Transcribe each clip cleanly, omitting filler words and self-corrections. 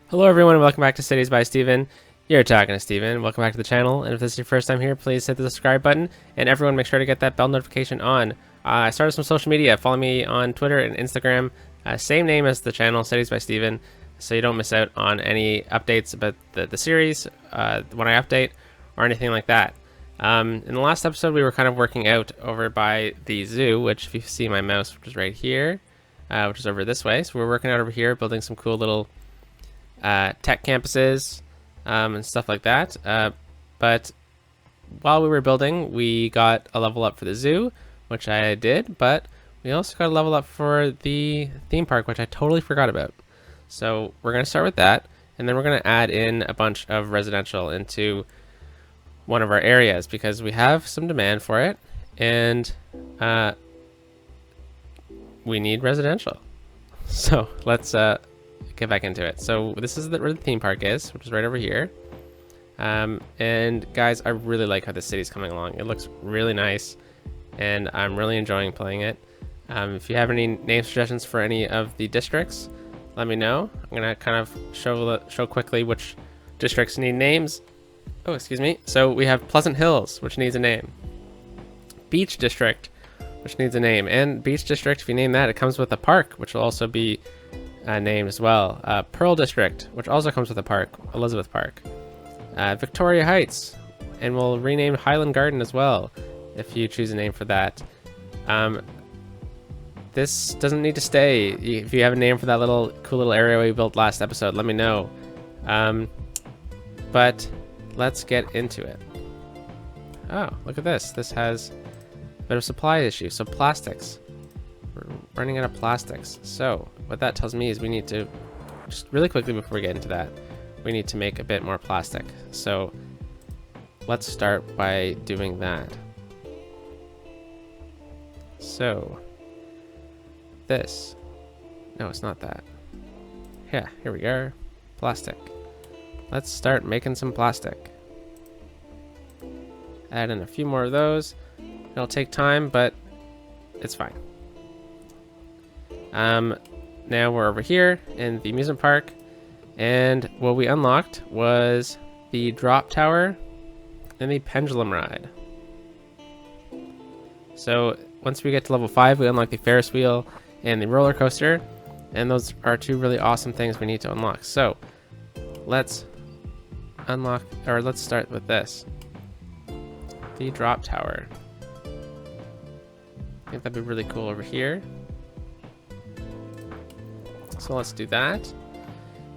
Hello everyone and welcome back to Cities by Steven. You're talking to Steven. Welcome back to the channel, and if this is your first time here, please hit the subscribe button, and everyone make sure to get that bell notification on. I started some social media. Follow me on Twitter and Instagram. Same name as the channel, Cities by Steven, so you don't miss out on any updates about the series, when I update, or anything like that. In the last episode, we were kind of working out over by the zoo, which if you see my mouse, which is right here, which is over this way. So we're working out over here, building some cool little tech campuses and stuff like that. But while we were building, we got a level up for the zoo, which I did, but we also got a level up for the theme park, which I totally forgot about. So we're going to start with that, and then we're going to add in a bunch of residential into one of our areas because we have some demand for it, and we need residential. So let's get back into it. So this is where the theme park is, which is right over here. And guys, I really like how the city's coming along. It looks really nice, and I'm really enjoying playing it. If you have any name suggestions for any of the districts, let me know. I'm gonna kind of show quickly which districts need names. Oh, excuse me. So we have Pleasant Hills, which needs a name. Beach District, which needs a name. And Beach District, if you name that, it comes with a park, which will also be named as well. Pearl District, which also comes with a park, Elizabeth Park. Victoria Heights, and we'll rename Highland Garden as well, if you choose a name for that. This doesn't need to stay. If you have a name for that cool little area we built last episode, let me know. But let's get into it. Oh, look at this. This has a bit of supply issue. So plastics. We're running out of plastics. So what that tells me is we need to, just really quickly before we get into that, we need to make a bit more plastic. So let's start by doing that. So this, no, it's not that. Yeah, here we go. Plastic. Let's start making some plastic. Add in a few more of those. It'll take time, but it's fine. Now we're over here in the amusement park, and what we unlocked was the drop tower and the pendulum ride. So once we get to level 5, we unlock the Ferris wheel and the roller coaster, and those are two really awesome things we need to unlock. So let's let's start with this, the drop tower. I think that'd be really cool over here. So let's do that.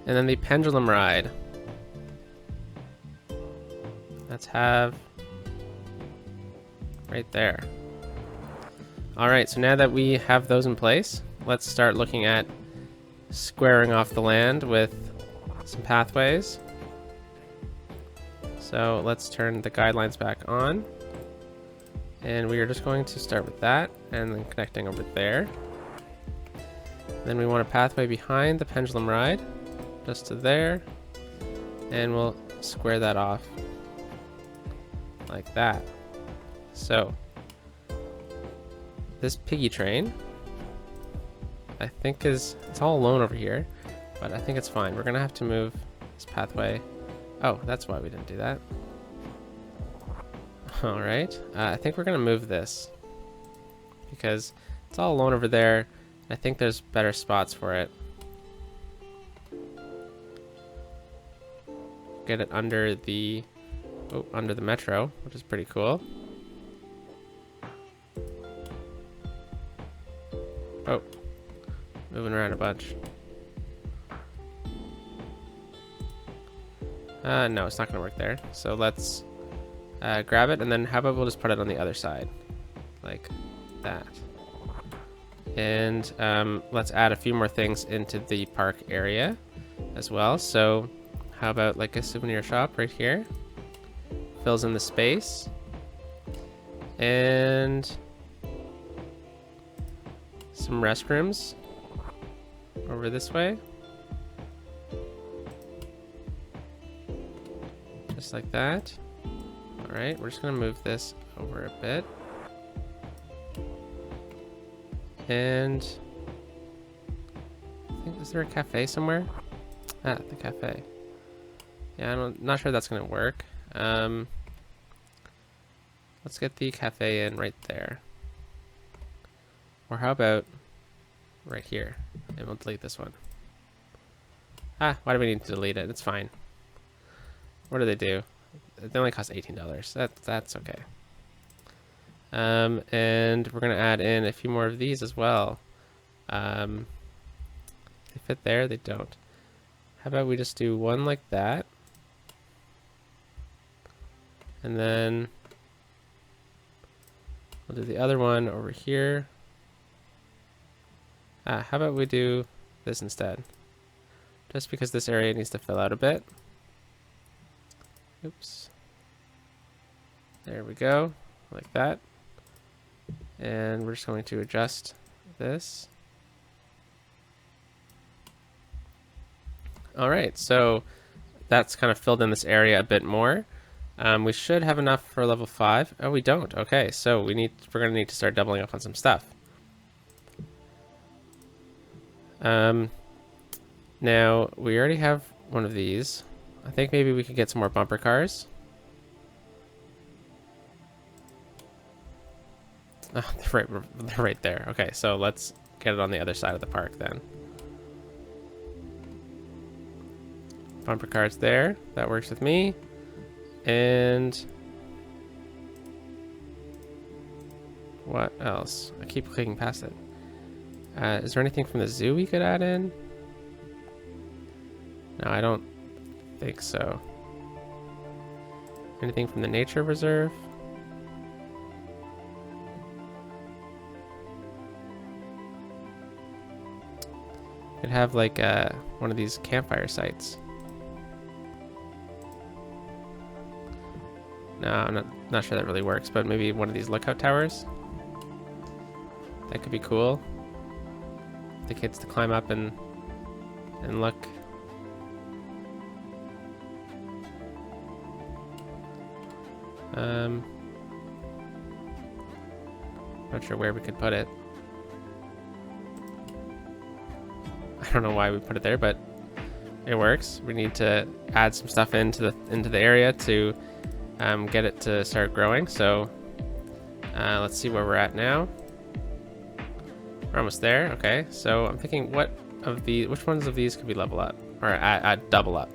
And then the pendulum ride. Let's have right there. All right, so now that we have those in place, let's start looking at squaring off the land with some pathways. So let's turn the guidelines back on. And we are just going to start with that and then connecting over there. Then we want a pathway behind the pendulum ride, just to there, and we'll square that off like that. So this piggy train, I think it's all alone over here, but I think it's fine. We're gonna have to move this pathway. Oh, that's why we didn't do that. All right, I think we're gonna move this because it's all alone over there. I think there's better spots for it. Get it under the metro, which is pretty cool. Oh, moving around a bunch. No, it's not gonna work there. So let's grab it, and then how about we'll just put it on the other side, like that. And let's add a few more things into the park area as well. So how about like a souvenir shop right here? Fills in the space. And some restrooms over this way. Just like that. All right, we're just gonna move this over a bit. And I think, is there a cafe somewhere? Ah, the cafe. Yeah, not sure that's gonna work. Let's get the cafe in right there. Or how about right here? And we'll delete this one. Ah, why do we need to delete it? It's fine. What do they do? They only cost $18. That's okay. And we're gonna add in a few more of these as well. They fit there, they don't. How about we just do one like that? And then we'll do the other one over here. Ah, how about we do this instead? Just because this area needs to fill out a bit. Oops. There we go, like that. And we're just going to adjust this. All right, so that's kind of filled in this area a bit more. We should have enough for level 5. Oh, we don't. Okay, so we're gonna need to start doubling up on some stuff. Now we already have one of these. I think maybe we could get some more bumper cars. Oh, they're right there. Okay, so let's get it on the other side of the park then. Bumper cars there. That works with me. And what else? I keep clicking past it. Is there anything from the zoo we could add in? No, I don't think so. Anything from the nature reserve? Could have like one of these campfire sites. No, I'm not sure that really works, but maybe one of these lookout towers. That could be cool. The kids to climb up and look. Not sure where we could put it. I don't know why we put it there, but it works. We need to add some stuff into the area to get it to start growing. So let's see where we're at now. We're almost there. Okay, so I'm thinking which ones of these could we level up or add double up?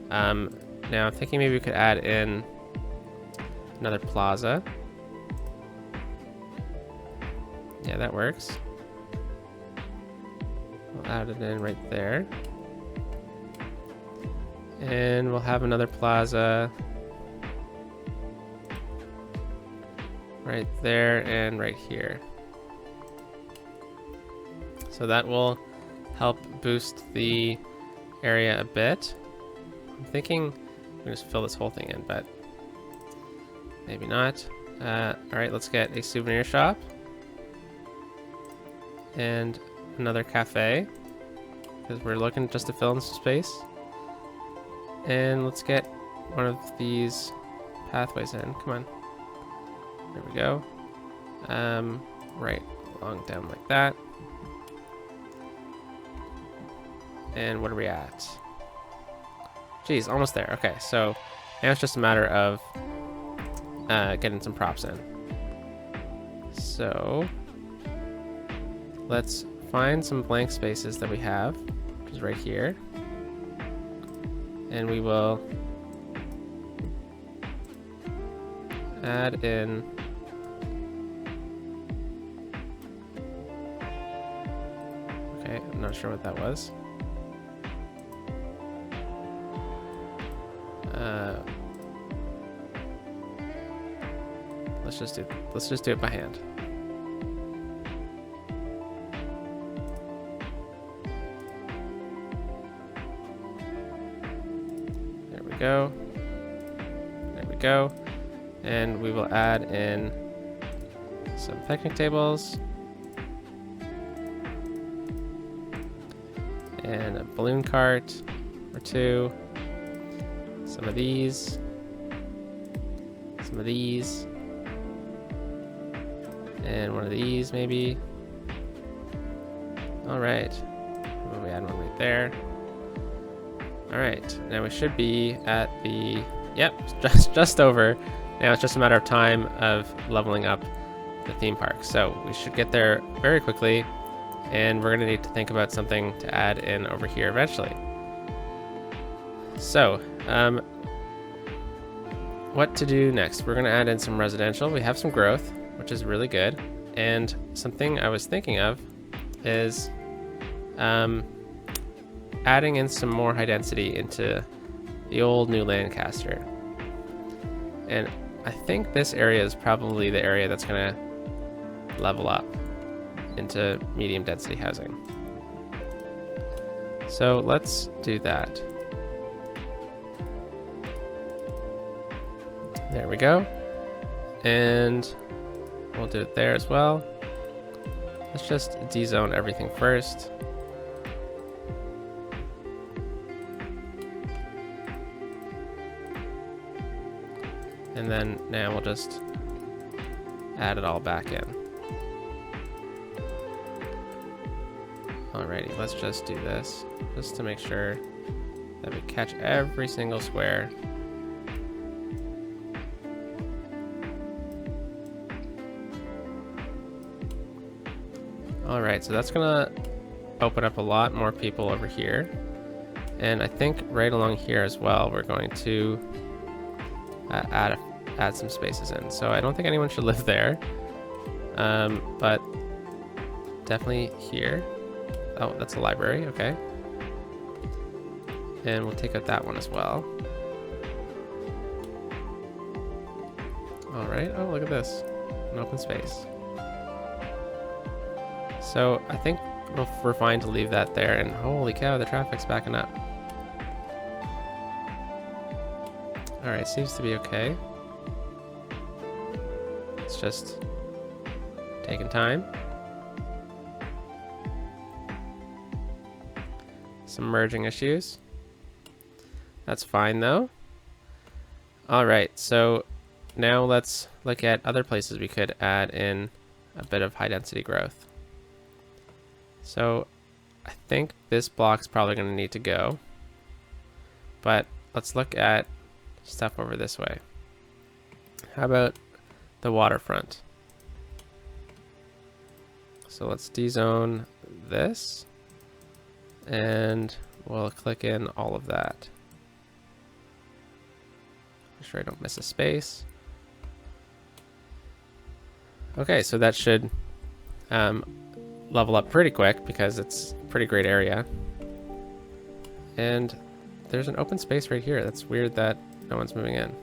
Now I'm thinking maybe we could add in another plaza. Yeah, that works. We'll add it in right there. And we'll have another plaza right there and right here. So that will help boost the area a bit. I'm thinking I'm gonna just fill this whole thing in, but maybe not. All right, let's get a souvenir shop and another cafe because we're looking just to fill in some space. And let's get one of these pathways in. Come on. There we go. Right along down like that. And what are we at? Geez, almost there. Okay, so now it's just a matter of getting some props in. So let's find some blank spaces that we have, which is right here. And we will add in okay, I'm not sure what that was. Let's just do it by hand. There we go. There we go. And we will add in some picnic tables and a balloon cart or two. Some of these. Some of these. And one of these, maybe. All right. Well, we add one right there. Alright, now we should be at the... Yep, just over. Now it's just a matter of time of leveling up the theme park. So we should get there very quickly, and we're going to need to think about something to add in over here eventually. So, what to do next? We're going to add in some residential. We have some growth, which is really good. And something I was thinking of is adding in some more high density into the old New Lancaster. And I think this area is probably the area that's going to level up into medium density housing. So let's do that. There we go. And we'll do it there as well. Let's just dezone everything first. And then now we'll just add it all back in. Alrighty, let's just do this just to make sure that we catch every single square. Alright, so that's gonna open up a lot more people over here. And I think right along here as well, we're going to add some spaces in. So I don't think anyone should live there, but definitely here. Oh, that's a library, okay. And we'll take out that one as well. Alright, oh look at this, an open space. So I think we're fine to leave that there, and holy cow, the traffic's backing up. Alright, seems to be okay. It's just taking time. Some merging issues. That's fine though. Alright, so now let's look at other places we could add in a bit of high density growth. So I think this block's probably going to need to go, but let's look at stuff over this way. How about the waterfront? So let's dezone this, and we'll click in all of that. Make sure I don't miss a space. Okay, so that should level up pretty quick because it's a pretty great area. And there's an open space right here. That's weird that no one's moving in.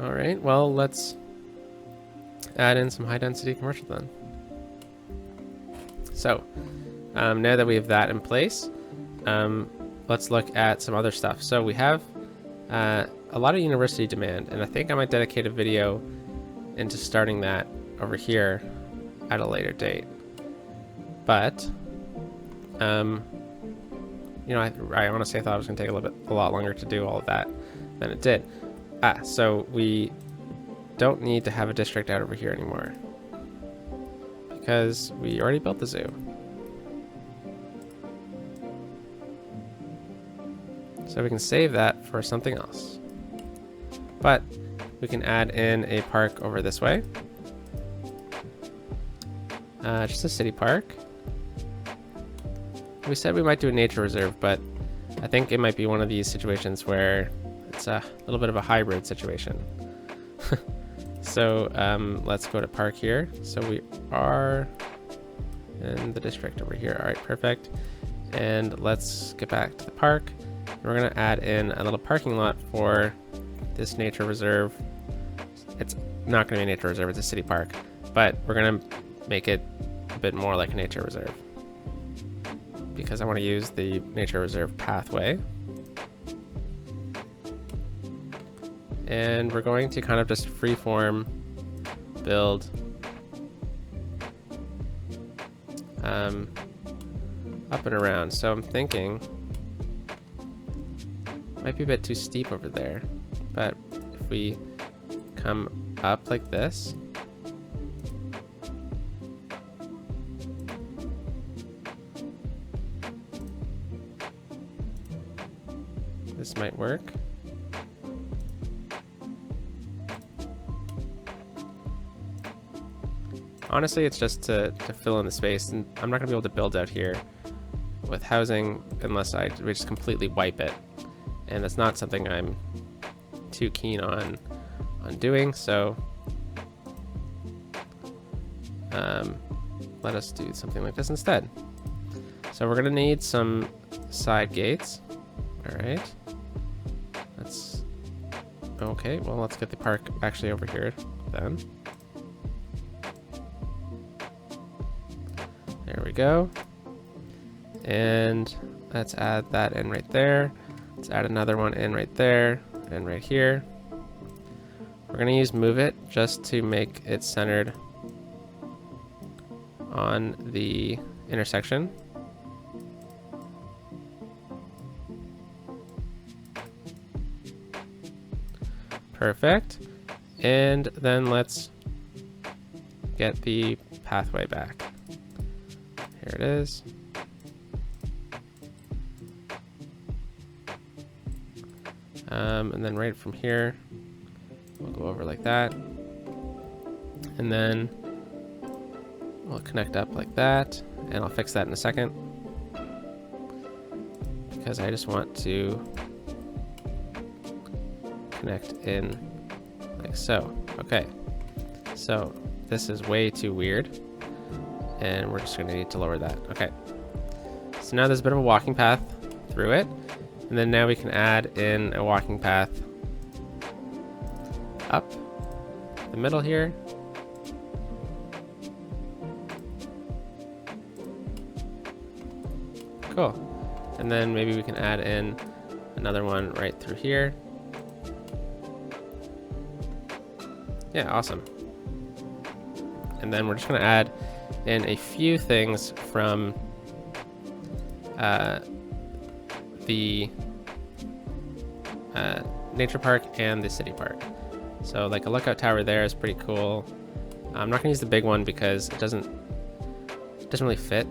All right, well, let's add in some high density commercial then. So now that we have that in place, let's look at some other stuff. So we have a lot of university demand, and I think I might dedicate a video into starting that over here at a later date. But you know, I honestly thought it was going to take a lot longer to do all of that than it did. So we don't need to have a district out over here anymore because we already built the zoo. So we can save that for something else. But we can add in a park over this way. Just a city park. We said we might do a nature reserve, but I think it might be one of these situations where it's a little bit of a hybrid situation. So let's go to park here. So we are in the district over here. All right, perfect. And let's get back to the park. We're gonna add in a little parking lot for this nature reserve. It's not gonna be a nature reserve, it's a city park, but we're gonna make it a bit more like a nature reserve because I want to use the nature reserve pathway. And we're going to kind of just freeform build up and around. So I'm thinking might be a bit too steep over there, but if we come up like this, This might work. Honestly, it's just to fill in the space, and I'm not gonna be able to build out here with housing unless we just completely wipe it. And that's not something I'm too keen on doing, so let us do something like this instead. So we're gonna need some side gates. All right. Okay, well, let's get the park actually over here then. There we go. And let's add that in right there. Let's add another one in right there and right here. We're gonna use move it just to make it centered on the intersection. Perfect. And then let's get the pathway back. Here it is. And then right from here, we'll go over like that. And then we'll connect up like that. And I'll fix that in a second, because I just want to connect in like so. Okay, so this is way too weird, and we're just gonna need to lower that. Okay, so now there's a bit of a walking path through it, and then now we can add in a walking path up the middle here. Cool. And then maybe we can add in another one right through here. Yeah, awesome. And then we're just gonna add in a few things from the nature park and the city park. So like a lookout tower there is pretty cool. I'm not gonna use the big one because it doesn't really fit.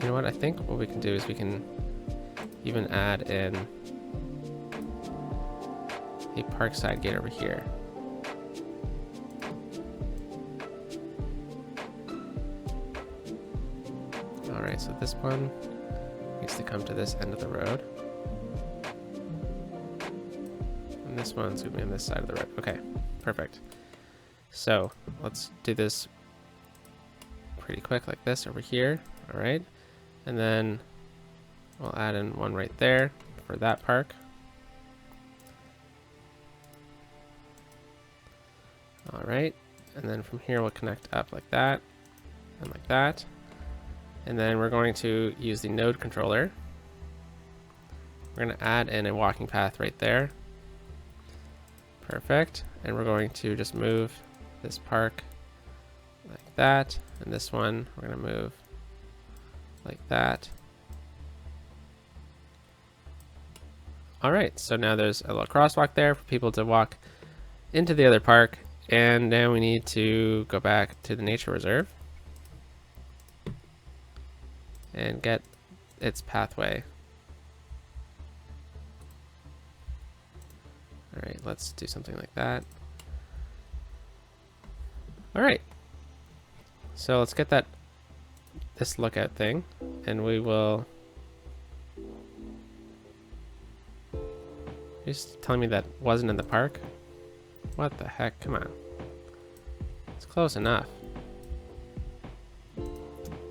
You know what? I think what we can do is we can even add in a parkside gate over here. All right, so this one needs to come to this end of the road. And this one's gonna be on this side of the road. Okay, perfect. So let's do this pretty quick like this over here. All right, and then we'll add in one right there for that park. All right, and then from here we'll connect up like that and like that. And then we're going to use the node controller. We're going to add in a walking path right there. Perfect. And we're going to just move this park like that. And this one we're going to move like that. All right, so now there's a little crosswalk there for people to walk into the other park. And now we need to go back to the nature reserve and get its pathway. All right, let's do something like that. All right, so let's get this lookout thing, and we will. You're just telling me that wasn't in the park? What the heck? Come on. It's close enough.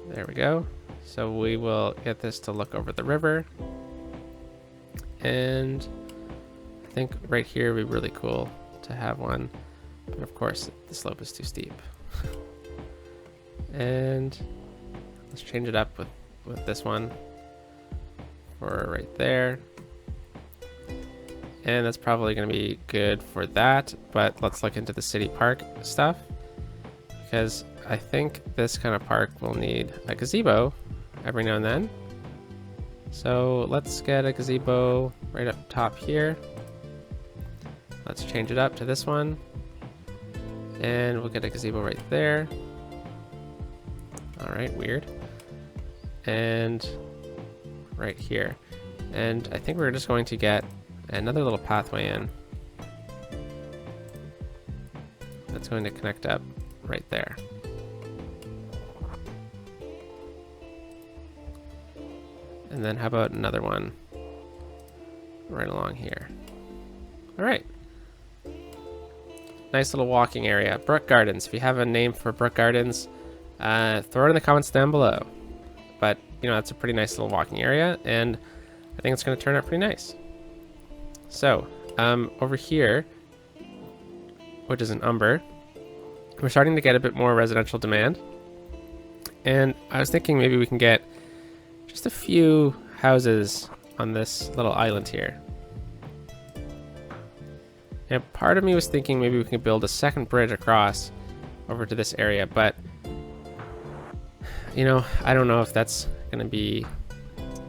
There we go. So we will get this to look over the river. And I think right here would be really cool to have one. But of course, the slope is too steep. And let's change it up with this one for right there. And that's probably going to be good for that, but let's look into the city park stuff, because I think this kind of park will need a gazebo every now and then. So let's get a gazebo right up top here. Let's change it up to this one, and we'll get a gazebo right there. All right, weird. and right here. And I think we're just going to get another little pathway in that's going to connect up right there. And then how about another one right along here? All right. Nice little walking area. Brook Gardens. If you have a name for Brook Gardens, throw it in the comments down below. But, you know, that's a pretty nice little walking area, and I think it's going to turn out pretty nice. So, over here, which is an Umber, we're starting to get a bit more residential demand. And I was thinking maybe we can get just a few houses on this little island here. And part of me was thinking maybe we can build a second bridge across over to this area, but you know, I don't know if that's going to be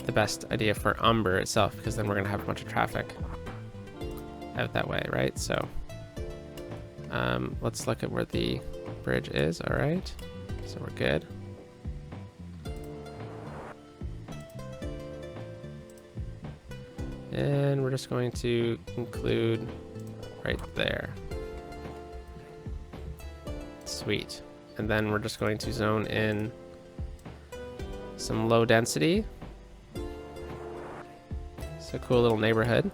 the best idea for Umber itself, because then we're going to have a bunch of traffic out that way, right? So let's look at where the bridge is. All right, so we're good. And we're just going to include right there. Sweet. And then we're just going to zone in some low density. It's a cool little neighborhood.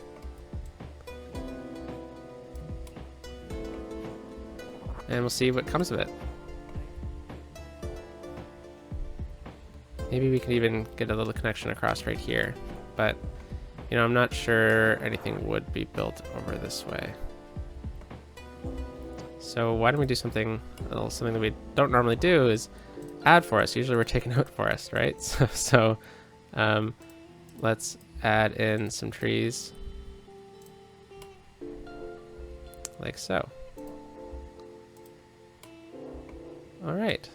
And we'll see what comes of it. Maybe we can even get a little connection across right here. But, you know, I'm not sure anything would be built over this way. So why don't we do something that we don't normally do is add forest. Usually we're taking out forest, right? So let's add in some trees like so. All right.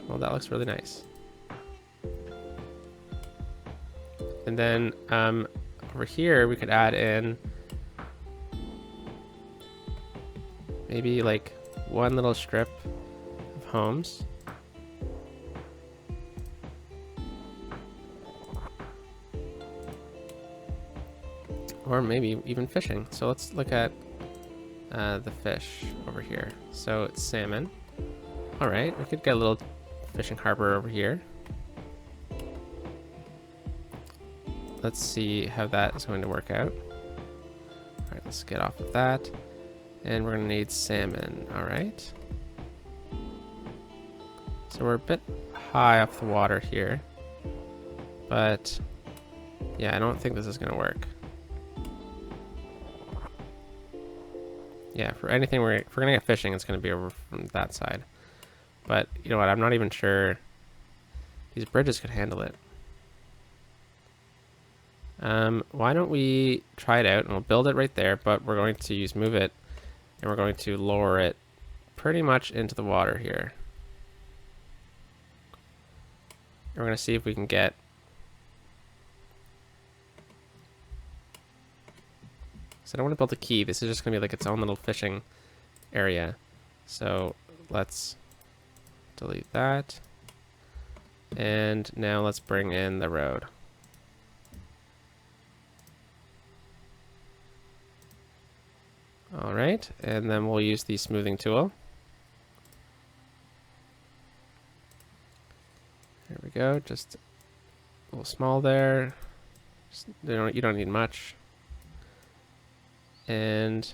Well, that looks really nice. And then over here we could add in maybe like one little strip of homes. Or maybe even fishing. So let's look at the fish over here. So it's salmon. All right, we could get a little fishing harbor over here. Let's see how that is going to work out. All right, let's get off of that. And we're gonna need salmon, all right? So we're a bit high off the water here, but yeah, I don't think this is gonna work. Yeah, for anything, if we're gonna get fishing, it's gonna be over from that side. But you know what, I'm not even sure these bridges could handle it. Why don't we try it out, and we'll build it right there, but we're going to use move it, and we're going to lower it pretty much into the water here. And we're going to see if we can get so I don't want to build a quay. This is just going to be like its own little fishing area. So let's delete that. And now let's bring in the road. All right, and then we'll use the smoothing tool. There we go, just a little small there. Just, you don't need much. And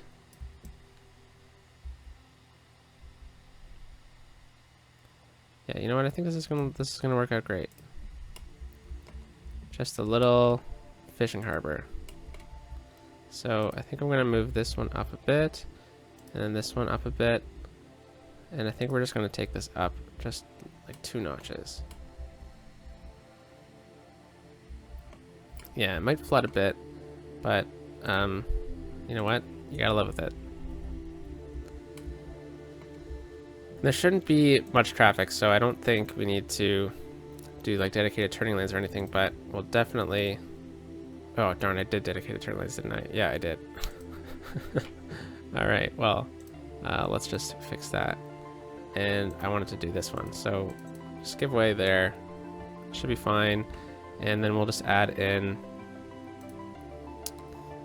yeah, you know what? I think this is gonna work out great. Just a little fishing harbor. So I think I'm gonna move this one up a bit, and then this one up a bit, and I think we're just gonna take this up just like 2 notches. Yeah, it might flood a bit, but you know what? You gotta live with it. There shouldn't be much traffic, so I don't think we need to do like dedicated turning lanes or anything, but we'll definitely... Oh, darn, I did dedicated turn lanes, didn't I? Yeah, I did. All right, well, let's just fix that. And I wanted to do this one, so just give way there. Should be fine. And then we'll just add in,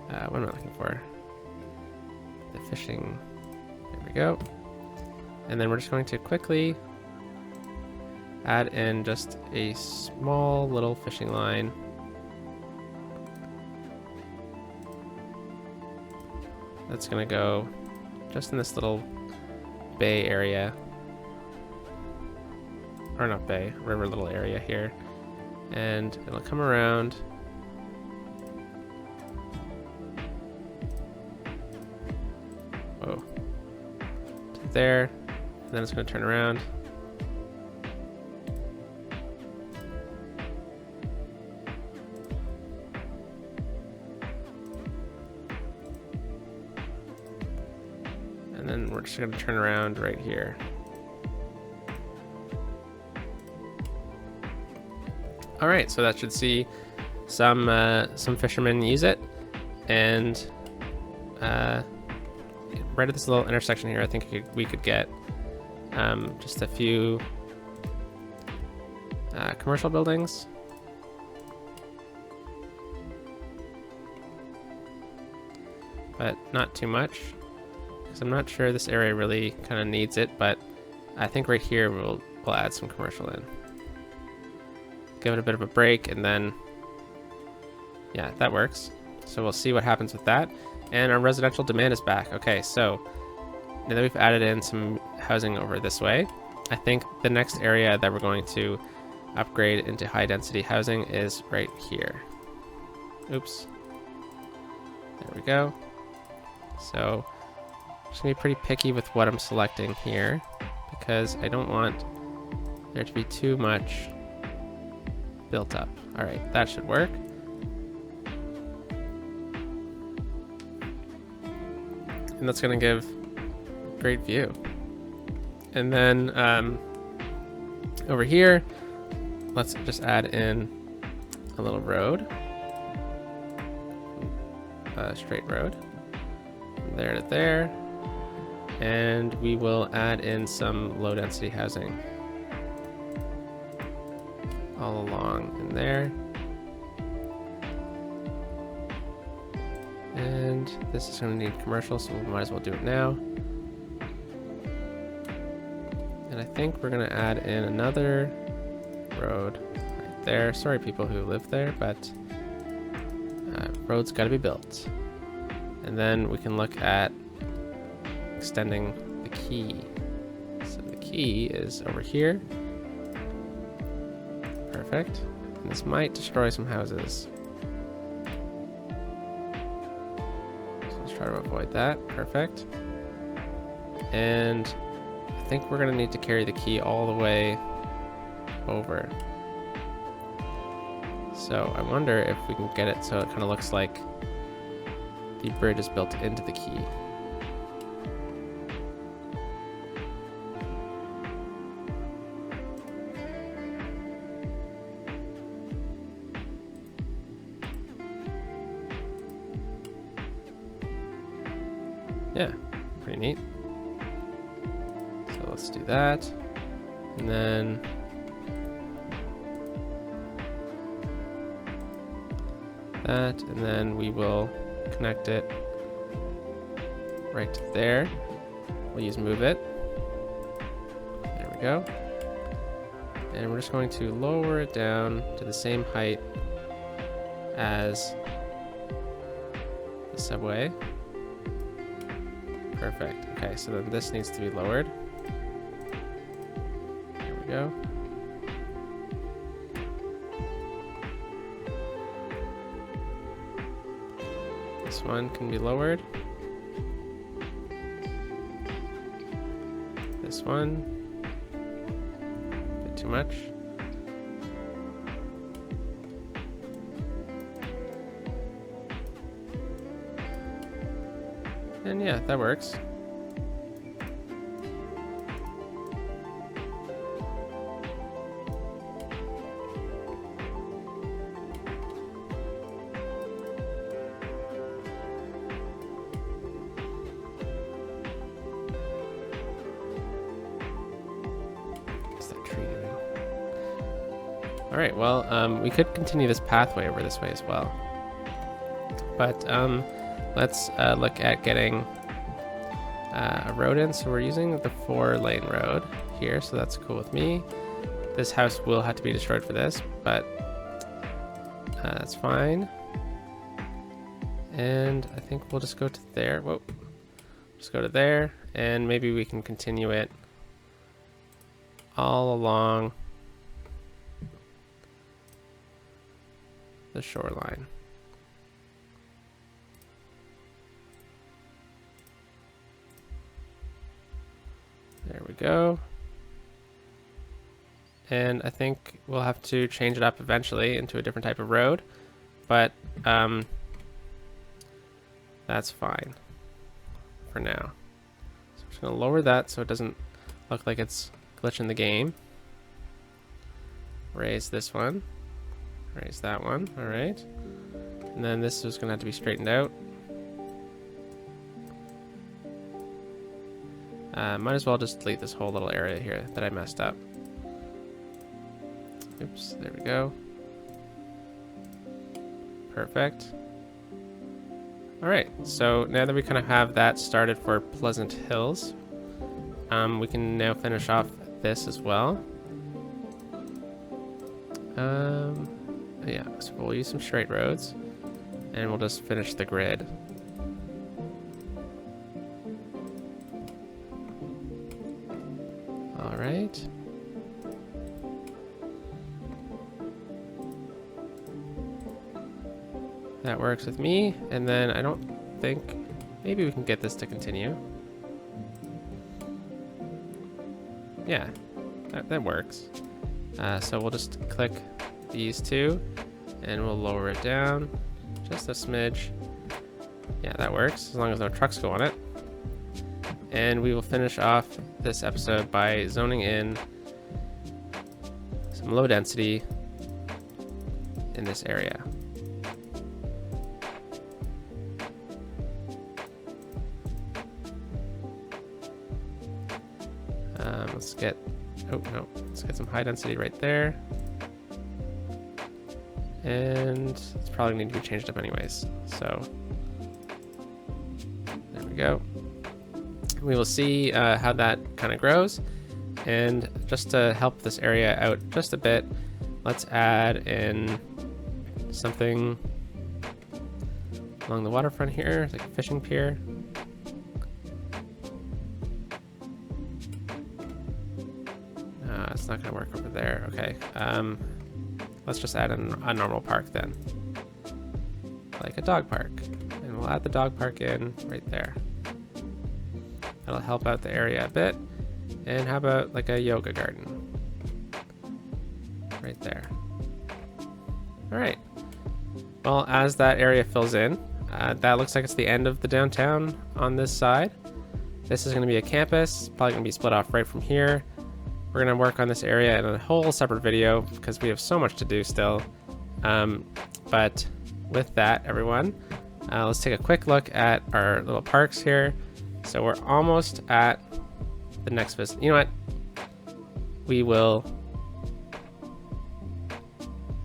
what am I looking for? The fishing, there we go. And then we're just going to quickly add in just a small little fishing line. That's gonna go just in this little bay area. Or not bay, river little area here. And it'll come around. Whoa. To there. And then it's gonna turn around. And then we're just going to turn around right here. All right, so that should see some fishermen use it, and right at this little intersection here, I think we could get just a few commercial buildings. But not too much. I'm not sure this area really kind of needs it, but I think right here we'll add some commercial in. Give it a bit of a break, and then yeah, that works. So we'll see what happens with that. And our residential demand is back. Okay, so now that we've added in some housing over this way, I think the next area that we're going to upgrade into high density housing is right here. Oops. There we go. So I'm just gonna be pretty picky with what I'm selecting here, because I don't want there to be too much built up. All right, that should work. And that's gonna give a great view. And then over here, let's just add in a little road, a straight road, from there to there. And we will add in some low density housing all along in there. And this is going to need commercial, so we might as well do it now. And I think we're going to add in another road right there. Sorry, people who live there, but road's got to be built. And then we can look at extending the quay. So the quay is over here. Perfect. And this might destroy some houses. So let's try to avoid that. Perfect. And I think we're going to need to carry the quay all the way over. So I wonder if we can get it so it kind of looks like the bridge is built into the quay. Yeah, pretty neat. So let's do that. And then that, and then we will connect it right to there. We'll use move it. There we go. And we're just going to lower it down to the same height as the subway. Perfect. Okay, so then this needs to be lowered. There we go. This one can be lowered. This one, a bit too much. And yeah, that works. All right, well, we could continue this pathway over this way as well. But let's look at getting a road in. So we're using the 4-lane road here, so that's cool with me. This house will have to be destroyed for this, but that's fine. And I think we'll just go to there. Whoa. Just go to there, and maybe we can continue it all along the shoreline. There we go. And I think we'll have to change it up eventually into a different type of road, but that's fine for now. So I'm just going to lower that so it doesn't look like it's glitching the game. Raise this one. Raise that one. All right. And then this is going to have to be straightened out. Might as well just delete this whole little area here that I messed up. Oops, there we go. Perfect. All right, so now that we kind of have that started for Pleasant Hills, we can now finish off this as well. Yeah, so we'll use some straight roads, and we'll just finish the grid. All right. That works with me, and then I don't think, maybe we can get this to continue. Yeah, that works. So we'll just click these two, and we'll lower it down just a smidge. Yeah, that works, as long as no trucks go on it. And we will finish off this episode by zoning in some low density in this area. Let's get, oh no, let's get some high density right there. And it's probably need to be changed up anyways. So there we go. We will see how that kind of grows. And just to help this area out just a bit, let's add in something along the waterfront here, like a fishing pier. It's not going to work over there. Okay. Let's just add a normal park then, like a dog park, and we'll add the dog park in right there. That'll help out the area a bit. And how about like a yoga garden right there? All right. Well, as that area fills in, that looks like it's the end of the downtown on this side. This is going to be a campus, probably going to be split off right from here. We're going to work on this area in a whole separate video because we have so much to do still. But with that, everyone, let's take a quick look at our little parks here. So we're almost at the next visit. You know what? We will...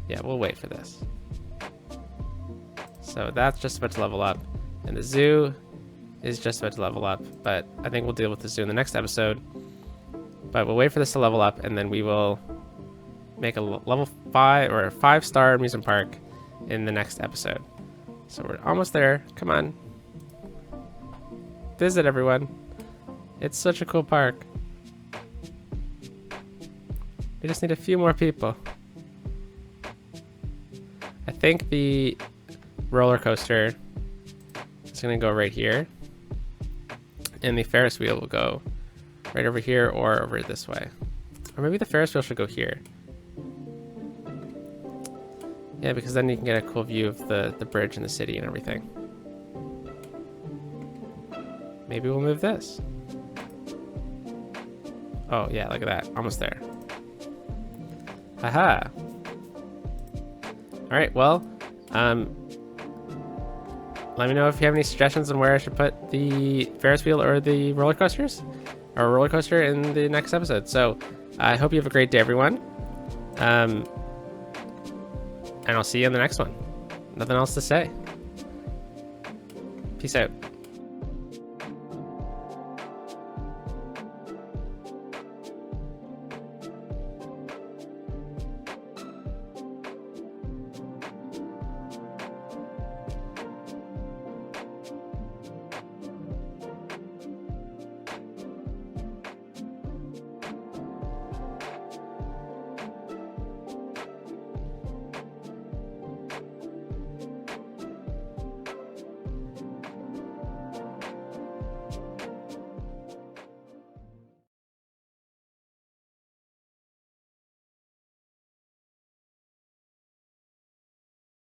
Yeah, we'll wait for this. So that's just about to level up. And the zoo is just about to level up. But I think we'll deal with the zoo in the next episode. But we'll wait for this to level up, and then we will make a level 5 or a 5-star amusement park in the next episode. So we're almost there. Come on. Visit, everyone. It's such a cool park. We just need a few more people. I think the roller coaster is going to go right here. And the Ferris wheel will go right over here or over this way. Or maybe the Ferris wheel should go here. Yeah, because then you can get a cool view of the bridge and the city and everything. Maybe we'll move this. Oh yeah, look at that. Almost there. Haha. Alright, well, let me know if you have any suggestions on where I should put the Ferris wheel or the roller coasters. Or a roller coaster in the next episode. So I hope you have a great day, everyone. and I'll see you in the next one. Nothing else to say. Peace out.